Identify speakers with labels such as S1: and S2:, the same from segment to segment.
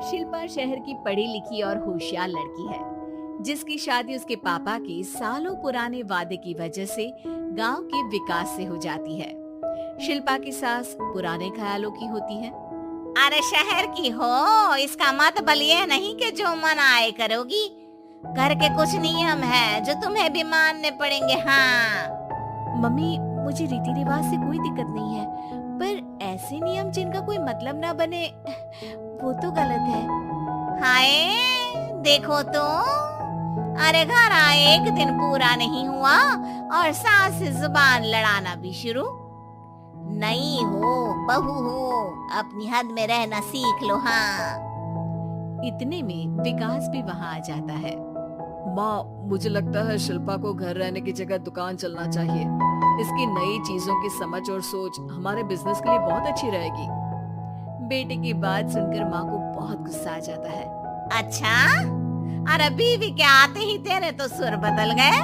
S1: शिल्पा शहर की पढ़ी लिखी और होशियार लड़की है, जिसकी शादी उसके पापा के सालों पुराने वादे की वजह से गांव के विकास से हो जाती है। शिल्पा की सास पुराने ख्यालों की होती है।
S2: अरे शहर की हो, इसका मतलब ये नहीं कि जो मन आए करोगी। घर के कुछ नियम है जो तुम्हें भी मानने पड़ेंगे। हाँ
S1: मम्मी, मुझे रीति रिवाज से कोई दिक्कत नहीं है, पर ऐसे नियम जिनका कोई मतलब ना बने वो तो गलत है।
S2: हाय, देखो तो, अरे घर आए एक दिन पूरा नहीं हुआ और सास से जुबान लड़ाना भी शुरू। नहीं हो, बहू हो, अपनी हद में रहना सीख लो। हाँ
S1: इतने में विकास भी वहाँ आ जाता है।
S3: माँ, मुझे लगता है शिल्पा को घर रहने की जगह दुकान चलना चाहिए। इसकी नई चीजों की समझ और सोच हमारे बिजनेस के लिए बहुत अच्छी रहेगी।
S1: बेटे की बात सुनकर माँ को बहुत गुस्सा आ जाता है।
S2: अच्छा, अरे बीवी के आते ही तेरे तो सुर बदल गए।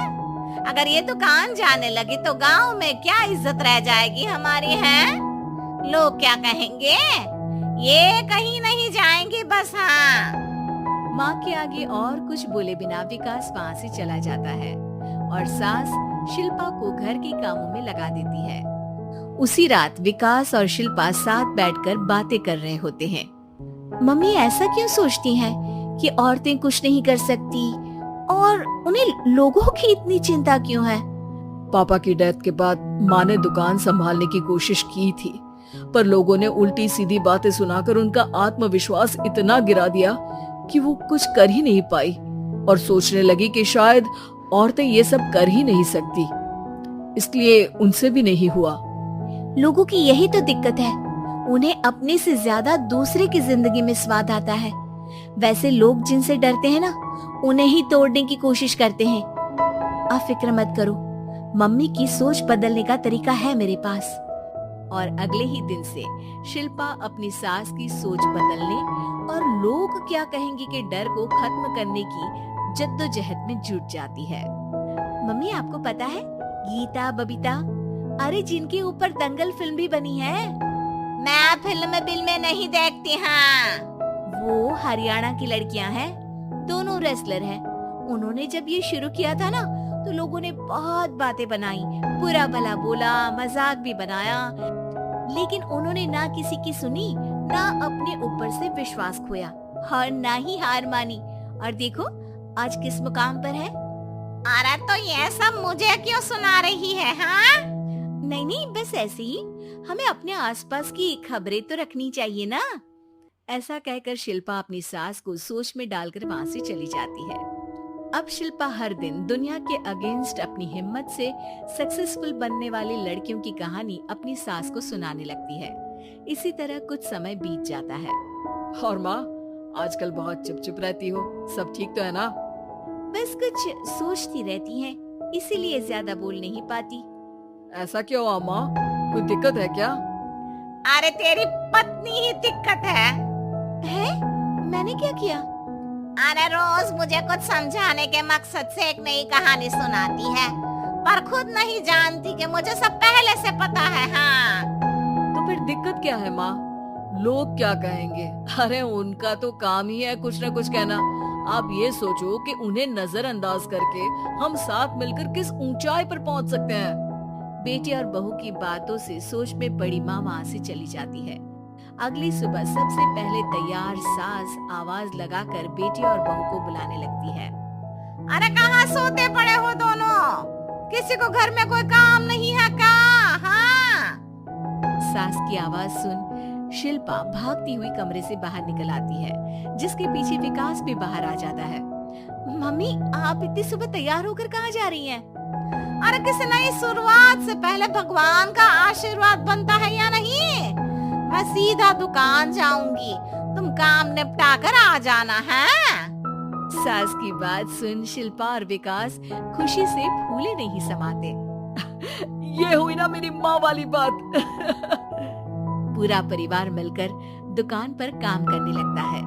S2: अगर ये दुकान जाने लगी तो गांव में क्या इज्जत रह जाएगी हमारी है? लोग क्या कहेंगे? ये कहीं नहीं जाएंगी बस। हाँ
S1: माँ के आगे और कुछ बोले बिना विकास वहाँ से चला जाता है और सास शिल्पा को घर के कामों में लगा देती है। उसी रात विकास और शिल्पा साथ बैठकर बातें कर रहे होते हैं। मम्मी ऐसा क्यों सोचती हैं कि औरतें कुछ नहीं कर सकती और उन्हें लोगों की इतनी चिंता क्यों है?
S3: पापा की डेथ के बाद माँ ने दुकान संभालने की कोशिश की थी, पर लोगों ने उल्टी सीधी बातें सुनाकर उनका आत्मविश्वास इतना गिरा दिया कि वो कुछ कर ही नहीं पाई और सोचने लगी कि शायद औरतें ये सब कर ही नहीं सकती, इसलिए उनसे भी नहीं हुआ।
S1: लोगों की यही तो दिक्कत है, उन्हें अपने से ज्यादा दूसरे की जिंदगी में स्वाद आता है। वैसे लोग जिनसे डरते हैं ना, उन्हें ही तोड़ने की कोशिश करते हैं। आप फिक्र मत करो, मम्मी की सोच बदलने का तरीका है मेरे पास। और अगले ही दिन से शिल्पा अपनी सास की सोच बदलने और लोग क्या कहेंगे के डर को खत्म करने की जद्दोजहद में जुट जाती है। मम्मी, आपको पता है गीता, बबीता, अरे जिनके ऊपर दंगल फिल्म भी बनी है।
S2: मैं फिल्म बिल में नहीं देखती। हाँ
S1: वो हरियाणा की लड़कियां हैं, दोनों रेसलर हैं। उन्होंने जब ये शुरू किया था ना, तो लोगों ने बहुत बातें बनाई, बुरा भला बोला, मजाक भी बनाया, लेकिन उन्होंने ना किसी की सुनी, ना अपने ऊपर से विश्वास खोया और ना ही हार मानी। और देखो आज किस मुकाम पर है।
S2: अरे तो ये सब मुझे क्यों सुना रही है? हाँ
S1: नहीं नहीं, बस ऐसे ही, हमें अपने आसपास की खबरें तो रखनी चाहिए ना। ऐसा कहकर शिल्पा अपनी सास को सोच में डालकर वहाँ से चली जाती है। अब शिल्पा हर दिन दुनिया के अगेंस्ट अपनी हिम्मत से सक्सेसफुल बनने वाली लड़कियों की कहानी अपनी सास को सुनाने लगती है। इसी तरह कुछ समय बीत जाता है।
S3: और माँ, आजकल बहुत चुप रहती हो, सब ठीक तो है ना?
S1: बस कुछ सोचती रहती हैं, इसीलिए ज्यादा बोल नहीं पाती।
S3: ऐसा क्यों हुआ माँ, कोई दिक्कत है क्या?
S2: अरे तेरी पत्नी ही दिक्कत है।
S1: मैंने क्या किया?
S2: अरे रोज मुझे कुछ समझाने के मकसद से एक नई कहानी सुनाती है, पर खुद नहीं जानती कि मुझे सब पहले से पता है। हाँ
S3: तो फिर दिक्कत क्या है माँ? लोग क्या कहेंगे? अरे उनका तो काम ही है कुछ न कुछ कहना। आप ये सोचो कि उन्हें नजरअंदाज करके हम साथ मिलकर किस ऊंचाई पर पहुंच सकते हैं।
S1: बेटी और बहू की बातों से सोच में पड़ी माँ वहाँ से चली जाती है। अगली सुबह सबसे पहले तैयार सास आवाज लगाकर बेटी और बहू को बुलाने लगती है।
S2: अरे कहाँ सोते पड़े हो दोनों? किसी को घर में कोई काम नहीं है क्या? हाँ
S1: सास की आवाज सुन शिल्पा भागती हुई कमरे से बाहर निकल आती है, जिसके पीछे विकास भी बाहर आ जाता है। मम्मी, आप इतनी सुबह तैयार होकर कहाँ जा रही हैं?
S2: अरे किसी नई शुरुआत से पहले भगवान का आशीर्वाद बनता है या नहीं? मैं सीधा दुकान जाऊंगी, तुम काम निपटा कर आ जाना है।
S1: सास की बात सुन शिल्पा और विकास खुशी से फूले नहीं समाते।
S3: ये हुई ना मेरी माँ वाली बात।
S1: पूरा परिवार मिलकर दुकान पर काम करने लगता है,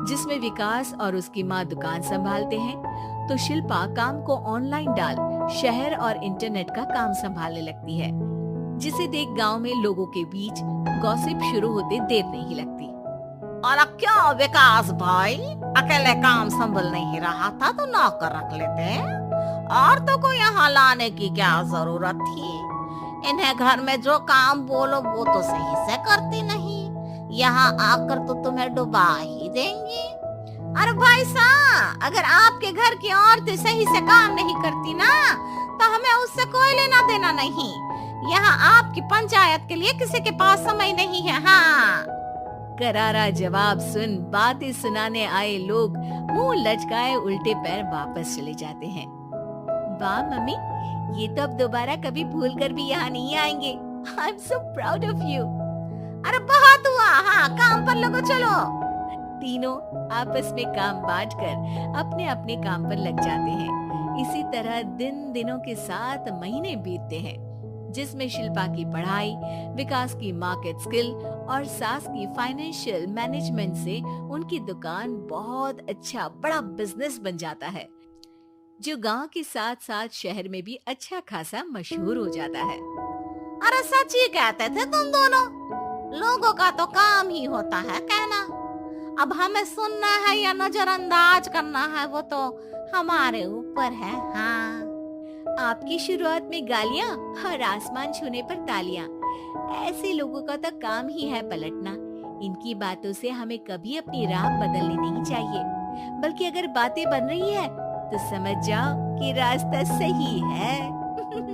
S1: जिसमें विकास और उसकी माँ दुकान संभालते हैं, तो शिल्पा काम को ऑनलाइन डाल शहर और इंटरनेट का काम संभालने लगती है, जिसे देख गांव में लोगों के बीच गॉसिप शुरू होते देर नहीं लगती।
S2: और क्या विकास भाई, अकेले काम संभल नहीं रहा था तो नौकर रख लेते, और तो को यहाँ लाने की क्या जरूरत थी। इन्हें घर में जो काम बोलो वो तो सही से करती नहीं, यहाँ आकर तो तुम्हें डुबा ही देंगी। अरे भाई साहब, अगर आपके घर की औरतें सही से काम नहीं करती ना तो हमें उससे कोई लेना देना नहीं। यहाँ आपकी पंचायत के लिए किसी के पास समय नहीं है। हाँ,
S1: करारा जवाब सुन बातें सुनाने आए लोग मुंह लचकाए उल्टे पैर वापस चले जाते हैं। वाह मम्मी, ये तो अब दोबारा कभी भूल कर भी यहाँ नहीं आएंगे। I am so proud of you.
S2: अरे बहुत हुआ, हाँ काम पर लगो चलो।
S1: तीनों आपस में काम बांटकर अपने अपने काम पर लग जाते हैं। इसी तरह दिनों के साथ महीने बीतते हैं, जिसमें शिल्पा की पढ़ाई, विकास की मार्केट स्किल और सास की फाइनेंशियल मैनेजमेंट से उनकी दुकान बहुत अच्छा बड़ा बिजनेस बन जाता है, जो गांव के साथ साथ शहर में भी अच्छा खासा मशहूर हो जाता है।
S2: अरे सच ही कहते थे तुम दोनों, लोगों का तो काम ही होता है कहना। अब हमें सुनना है या नजरअंदाज करना है वो तो हमारे ऊपर है। हाँ,
S1: आपकी शुरुआत में गालियां और आसमान छूने पर तालियां, ऐसे लोगों का तो काम ही है पलटना। इनकी बातों से हमें कभी अपनी राह बदलनी नहीं चाहिए, बल्कि अगर बातें बन रही है तो समझ जाओ कि रास्ता सही है।